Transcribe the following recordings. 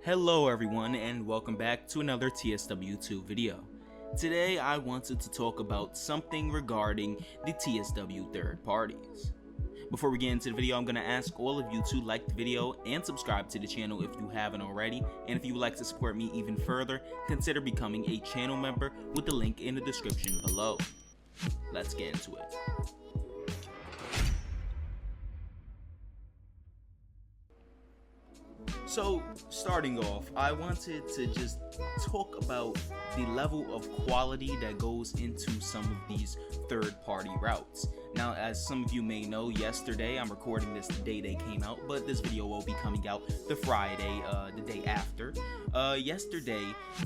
Hello everyone and welcome back to another TSW2 video. Today I wanted to talk about something regarding the TSW third parties. Before we get into the video, I'm going to ask all of you to like the video and subscribe to the channel if you haven't already, and if you would like to support me even further, consider becoming a channel member with the link in the description below. Let's get into it. So, starting off, I wanted to just talk about the level of quality that goes into some of these third-party routes. Now, as some of you may know, yesterday, I'm recording this the day they came out, but this video will be coming out the Friday, the day after. Yesterday,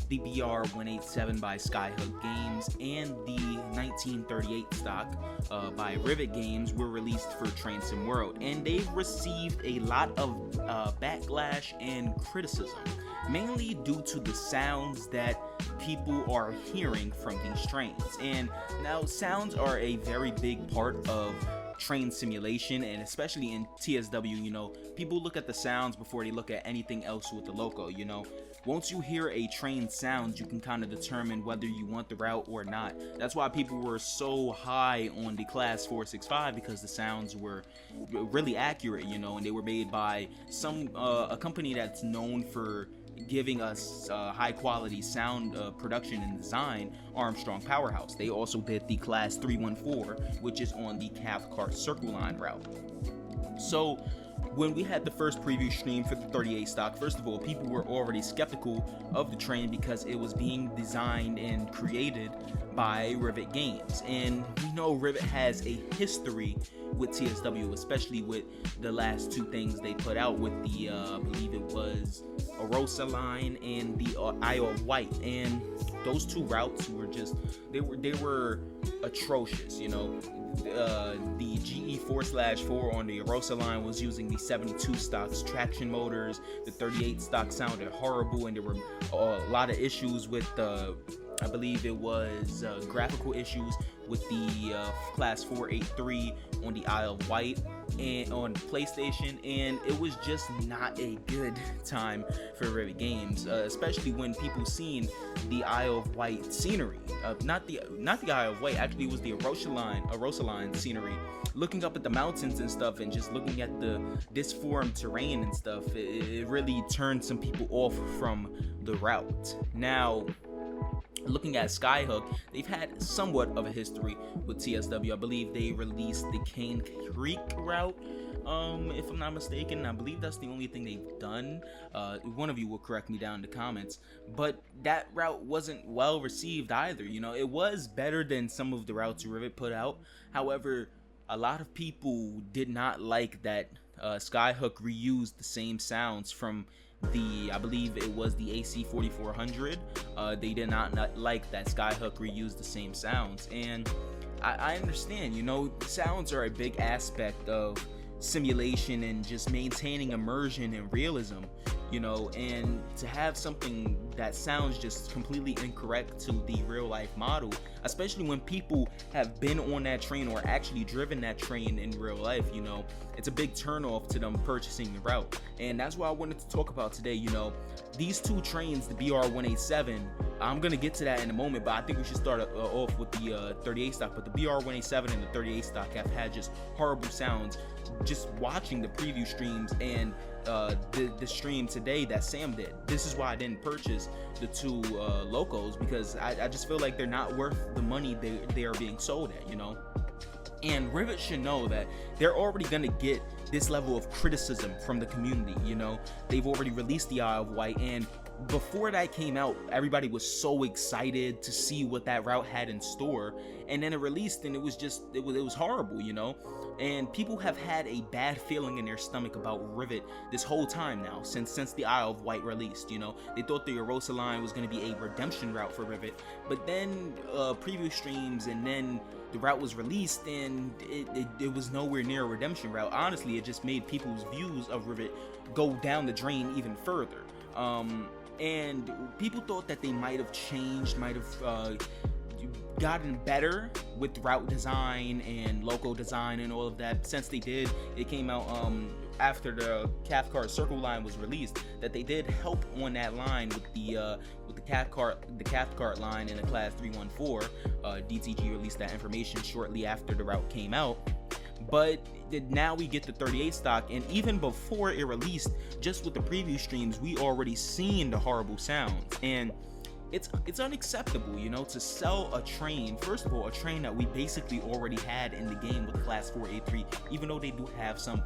the BR-187 by Skyhook Games and the 1938 stock by Rivet Games were released for Train Sim World, and they've received a lot of backlash and criticism, mainly due to the sounds that people are hearing from these trains. And now sounds are a very big part of train simulation, and especially in TSW, you know, people look at the sounds before they look at anything else with the loco, you know. Once you hear a train sound, you can kind of determine whether you want the route or not. That's why people were so high on the class 465, because the sounds were really accurate, you know, and they were made by a company that's known for giving us high quality sound production and design, Armstrong Powerhouse. They also did the class 314, which is on the Cathcart Circle Line route. So when we had the first preview stream for the 38 stock, first of all, people were already skeptical of the train because it was being designed and created by Rivet Games, and we know Rivet has a history with TSW, especially with the last two things they put out with the I believe it was Arosa line and the Isle of Wight, and those two routes were just they were atrocious, you know. The GE 4/4 on the Arosa line was using the 72 stocks traction motors. The 38 stock sounded horrible, and there were a lot of issues with I believe it was graphical issues with the class 483 on the Isle of Wight and on PlayStation, and it was just not a good time for Rivet Games, especially when people seen the Isle of Wight scenery. Not the Isle of Wight, actually it was the Arosa line scenery. Looking up at the mountains and stuff, and just looking at the disformed terrain and stuff, it really turned some people off from the route. Now, looking at Skyhook, they've had somewhat of a history with TSW. I believe they released the Cane Creek route, if I'm not mistaken. I believe that's the only thing they've done. One of you will correct me down in the comments, but that route wasn't well received either. You know, it was better than some of the routes Rivet put out. However, a lot of people did not like that Skyhook reused the same sounds from I believe it was the AC 4400. They did not like that Skyhook reused the same sounds, and I understand, you know, sounds are a big aspect of simulation and just maintaining immersion and realism, you know, and to have something that sounds just completely incorrect to the real life model, especially when people have been on that train or actually driven that train in real life, you know, it's a big turnoff to them purchasing the route. And that's what I wanted to talk about today. You know, these two trains, the BR-187, I'm gonna get to that in a moment, but I think we should start off with the 38 stock. But the BR-187 and the 38 stock have had just horrible sounds. Just watching the preview streams and the stream today that Sam did, this is why I didn't purchase the two locos, because I just feel like they're not worth the money they are being sold at, you know. And Rivet should know that they're already gonna get this level of criticism from the community, you know. They've already released the Isle of Wight, and before that came out, everybody was so excited to see what that route had in store, and then it released, and it was horrible, you know. And people have had a bad feeling in their stomach about Rivet this whole time now, since the Isle of Wight released, you know. They thought the Arosa line was going to be a redemption route for Rivet, but then preview streams, and then the route was released, and it was nowhere near a redemption route. Honestly, it just made people's views of Rivet go down the drain even further. And people thought that they might have changed, might have gotten better with route design and loco design and all of that. Since they did, it came out after the Cathcart Circle line was released, that they did help on that line with the Cathcart line in the Class 314. DTG released that information shortly after the route came out. But now we get the 38 stock, and even before it released, just with the preview streams, we already seen the horrible sounds, and it's unacceptable, you know, to sell a train. First of all, a train that we basically already had in the game with Class 483, even though they do have some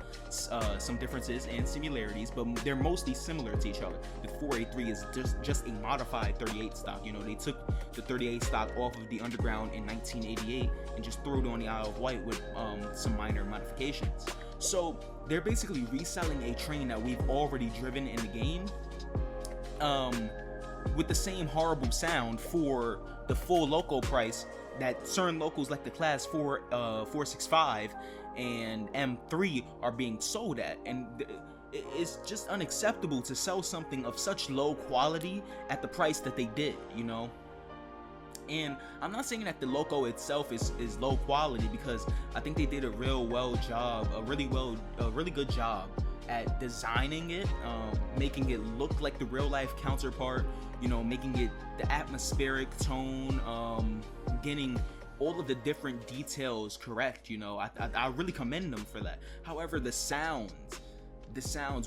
differences and similarities, but they're mostly similar to each other. The 483 is just a modified 38 stock. You know, they took the 38 stock off of the Underground in 1988 and just threw it on the Isle of Wight with some minor modifications. So they're basically reselling a train that we've already driven in the game, with the same horrible sound for the full local price that certain locals like the Class 465 and M3 are being sold at. And it's just unacceptable to sell something of such low quality at the price that they did, you know. And I'm not saying that the loco itself is low quality, because I think they did a really good job at designing it, making it look like the real life counterpart, you know, making it the atmospheric tone, getting all of the different details correct, you know. I really commend them for that. However, the sounds,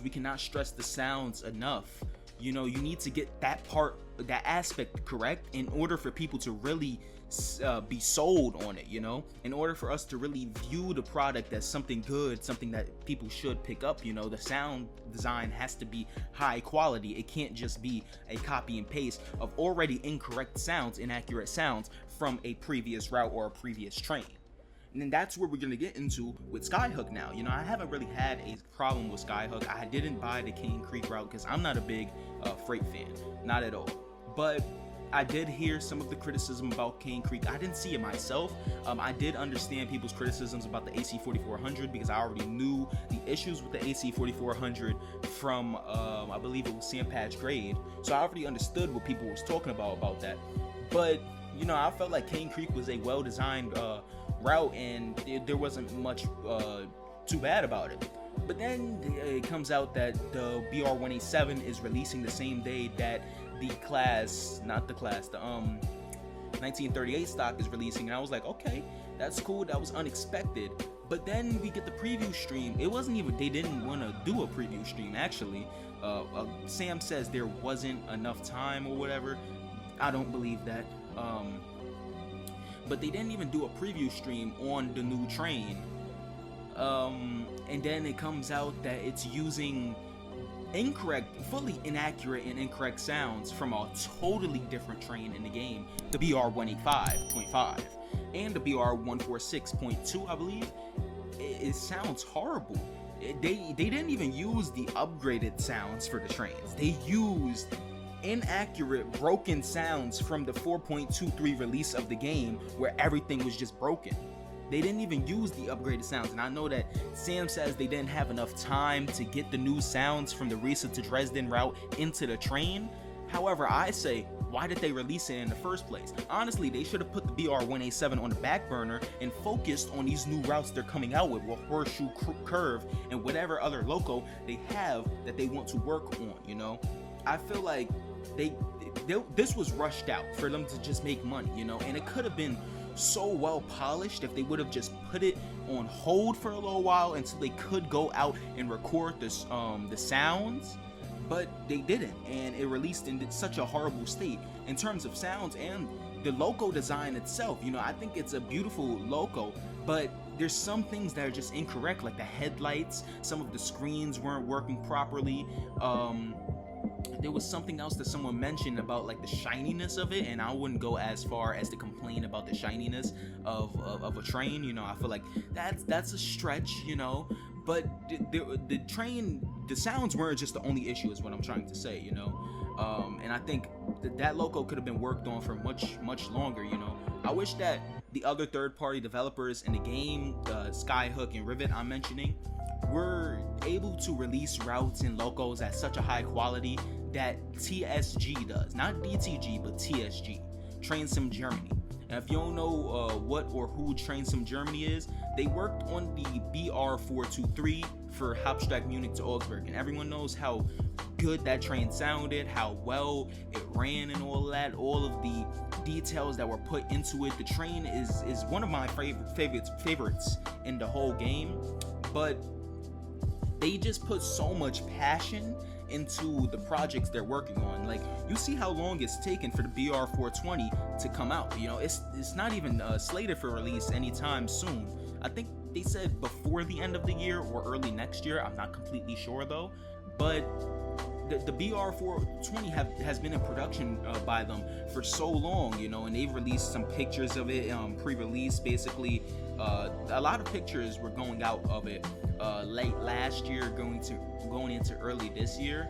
we cannot stress the sounds enough. You know, you need to get that aspect correct in order for people to really be sold on it, you know, in order for us to really view the product as something good, something that people should pick up. You know, the sound design has to be high quality. It can't just be a copy and paste of already incorrect sounds, inaccurate sounds from a previous route or a previous train. And then that's where we're going to get into with Skyhook now. You know, I haven't really had a problem with Skyhook. I didn't buy the Cane Creek route because I'm not a big freight fan, not at all. But I did hear some of the criticism about Cane Creek. I didn't see it myself. I did understand people's criticisms about the AC 4400 because I already knew the issues with the AC 4400 from, I believe it was Sam Patch Grade. So I already understood what people was talking about that. But, you know, I felt like Cane Creek was a well-designed route, and there wasn't much too bad about it. But then it comes out that the BR-187 is releasing the same day that the 1938 stock is releasing, and I was like, okay, that's cool, that was unexpected. But then we get the preview stream. It wasn't even, they didn't want to do a preview stream, actually. Sam says there wasn't enough time or whatever. I don't believe that. But they didn't even do a preview stream on the new train. And then it comes out that it's using fully inaccurate and incorrect sounds from a totally different train in the game, the BR-185.5 and the BR-146.2, I believe. It sounds horrible. They didn't even use the upgraded sounds for the trains. They used inaccurate, broken sounds from the 4.23 release of the game, where everything was just broken. They didn't even use the upgraded sounds, and I know that Sam says they didn't have enough time to get the new sounds from the Riesa to Dresden route into the train. However, I say, why did they release it in the first place? Honestly, they should have put the BR-187 on the back burner and focused on these new routes they're coming out with Horseshoe Curve and whatever other loco they have that they want to work on, you know? I feel like this was rushed out for them to just make money, you know, and it could have been so well polished if they would have just put it on hold for a little while until they could go out and record the sounds. But they didn't, and it released in such a horrible state in terms of sounds and the loco design itself. You know, I think it's a beautiful loco, but there's some things that are just incorrect, like the headlights. Some of the screens weren't working properly. There was something else that someone mentioned about like the shininess of it, and I wouldn't go as far as to complain about the shininess of a train. You know, I feel like that's a stretch, you know. But the train, the sounds weren't just the only issue, is what I'm trying to say, you know. And I think that loco could have been worked on for much longer, you know. I wish that the other third-party developers in the game, Skyhook and Rivet I'm mentioning, were able to release routes and locos at such a high quality that TSG does. Not DTG, but TSG, Train Sim Germany. And if you don't know what or who Train Sim Germany is, they worked on the BR-423 for Hauptstadt Munich to Augsburg, and everyone knows how good that train sounded, how well it ran, and all that. All of the details that were put into it. The train is one of my favorites in the whole game, but they just put so much passion into the projects they're working on. Like, you see how long it's taken for the BR420 to come out. You know, it's not even slated for release anytime soon. I think they said before the end of the year or early next year. I'm not completely sure though, but the BR420 has been in production by them for so long, you know, and they've released some pictures of it pre-release. Basically, a lot of pictures were going out of it late last year, going into early this year.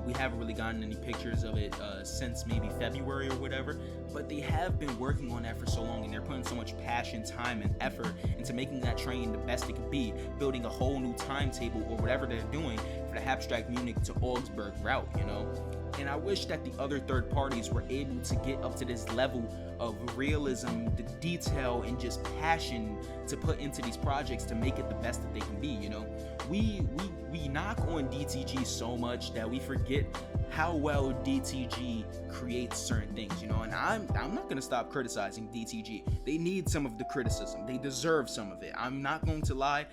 We haven't really gotten any pictures of it since maybe February or whatever, but they have been working on that for so long, and they're putting so much passion, time, and effort into making that train the best it can be, building a whole new timetable or whatever they're doing for the Hauptstadt Munich to Augsburg route, you know. And I wish that the other third parties were able to get up to this level of realism, the detail, and just passion to put into these projects to make it the best that they can be, you know. We knock on DTG so much that we forget how well DTG creates certain things, you know. And I'm not gonna stop criticizing DTG. They need some of the criticism. They deserve some of it. I'm not going to lie.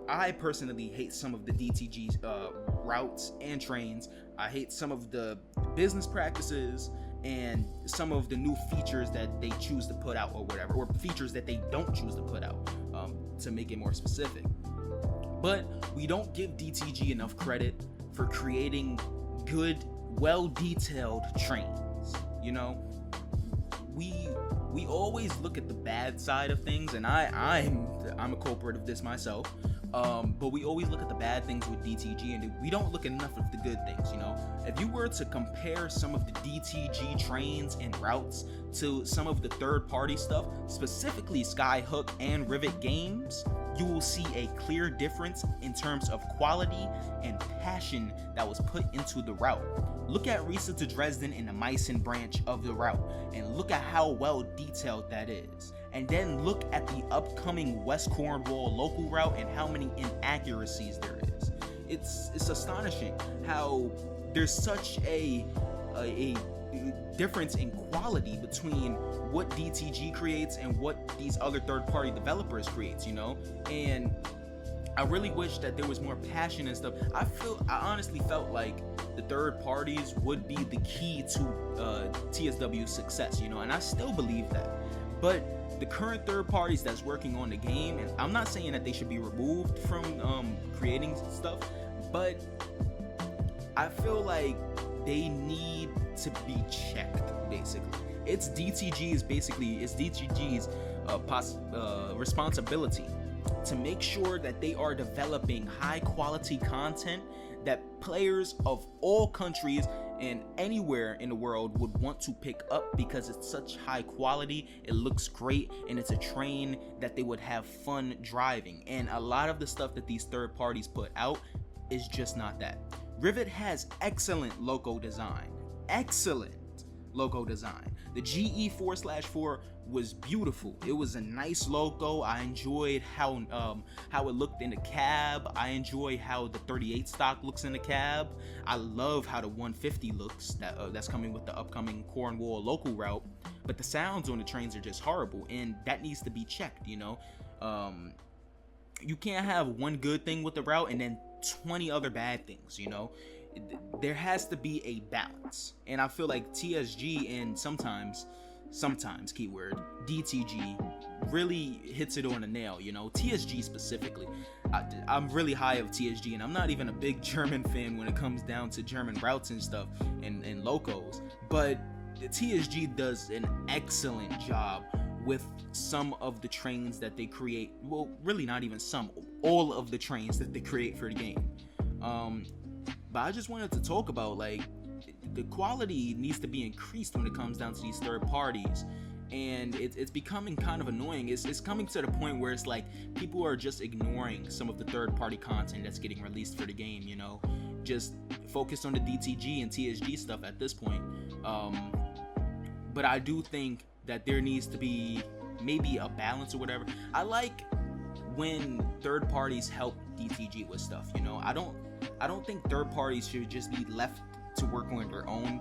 I personally hate some of the DTG's routes and trains. I hate some of the business practices and some of the new features that they choose to put out or whatever, or features that they don't choose to put out, to make it more specific. But we don't give DTG enough credit for creating good, well-detailed trains, you know. We always look at the bad side of things, and I'm a culprit of this myself. But we always look at the bad things with DTG, and we don't look at enough of the good things, you know. If you were to compare some of the DTG trains and routes to some of the third-party stuff, specifically Skyhook and Rivet games, you will see a clear difference in terms of quality and passion that was put into the route. Look at Riesa to Dresden in the Meissen branch of the route, and look at how well detailed that is. And then look at the upcoming West Cornwall local route and how many inaccuracies there is. It's astonishing how there's such a difference in quality between what DTG creates and what these other third-party developers creates, you know. And I really wish that there was more passion and stuff. I honestly felt like the third parties would be the key to TSW's success, you know, and I still believe that. But the current third parties that's working on the game, and I'm not saying that they should be removed from creating stuff, but I feel like they need to be checked. Basically, it's DTG's responsibility to make sure that they are developing high quality content that players of all countries and anywhere in the world would want to pick up, because it's such high quality, it looks great, and it's a train that they would have fun driving. And a lot of the stuff that these third parties put out is just not that. Rivet has excellent logo design. The GE4/4 was beautiful. It was a nice logo. I enjoyed how it looked in the cab. I enjoy how the 38 stock looks in the cab. I love how the 150 looks that's coming with the upcoming Cornwall local route. But the sounds on the trains are just horrible, and that needs to be checked, you know. You can't have one good thing with the route and then 20 other bad things, you know. There has to be a balance, and I feel like TSG and sometimes keyword DTG really hits it on the nail, you know. TSG specifically, I'm really high of TSG, and I'm not even a big German fan when it comes down to German routes and stuff and locos, but TSG does an excellent job with some of the trains that they create. Well, really not even some, all of the trains that they create for the game. But I just wanted to talk about, like, the quality needs to be increased when it comes down to these third parties, and it's becoming kind of annoying. It's coming to the point where it's like people are just ignoring some of the third party content that's getting released for the game, you know, just focus on the DTG and TSG stuff at this point. But I do think that there needs to be maybe a balance or whatever. I like when third parties help DTG with stuff. You know, I don't think third parties should just be left to work on their own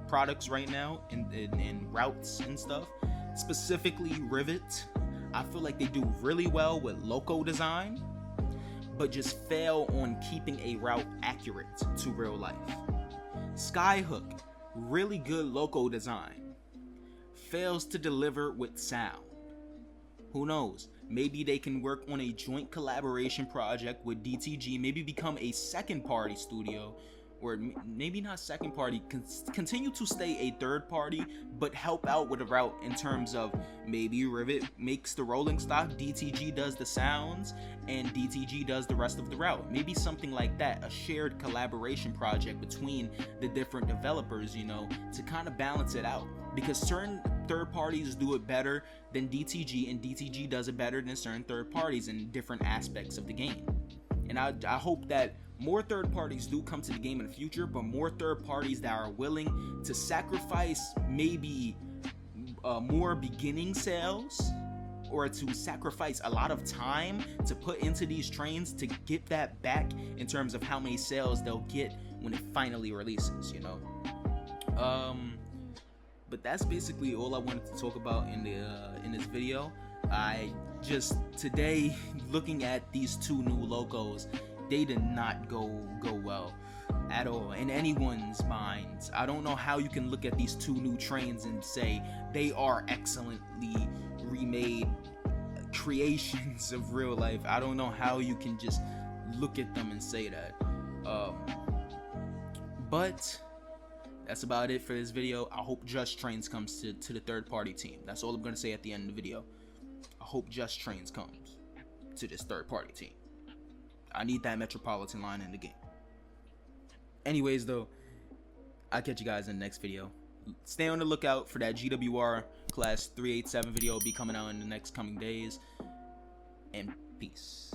products right now in routes and stuff. Specifically Rivet, I feel like they do really well with loco design, but just fail on keeping a route accurate to real life. Skyhook, really good loco design, fails to deliver with sound. Who knows? Maybe they can work on a joint collaboration project with DTG, maybe become a second party studio, or maybe not second party, continue to stay a third party, but help out with a route in terms of maybe Rivet makes the rolling stock, DTG does the sounds, and DTG does the rest of the route. Maybe something like that, a shared collaboration project between the different developers, you know, to kind of balance it out. Because certain third parties do it better than DTG, and DTG does it better than certain third parties in different aspects of the game. And I hope that more third parties do come to the game in the future, but more third parties that are willing to sacrifice maybe more beginning sales, or to sacrifice a lot of time to put into these trains to get that back in terms of how many sales they'll get when it finally releases, you know. But that's basically all I wanted to talk about in this video. I just today, looking at these two new logos, they did not go well at all in anyone's minds. I don't know how you can look at these two new trains and say they are excellently remade creations of real life. I don't know how you can just look at them and say that. But that's about it for this video. I hope Just Trains comes to the third party team. That's all I'm gonna say at the end of the video. I hope Just Trains comes to this third party team. I need that Metropolitan line in the game. Anyways though, I'll catch you guys in the next video. Stay on the lookout for that GWR class 387 video. Will be coming out in the next coming days. And peace.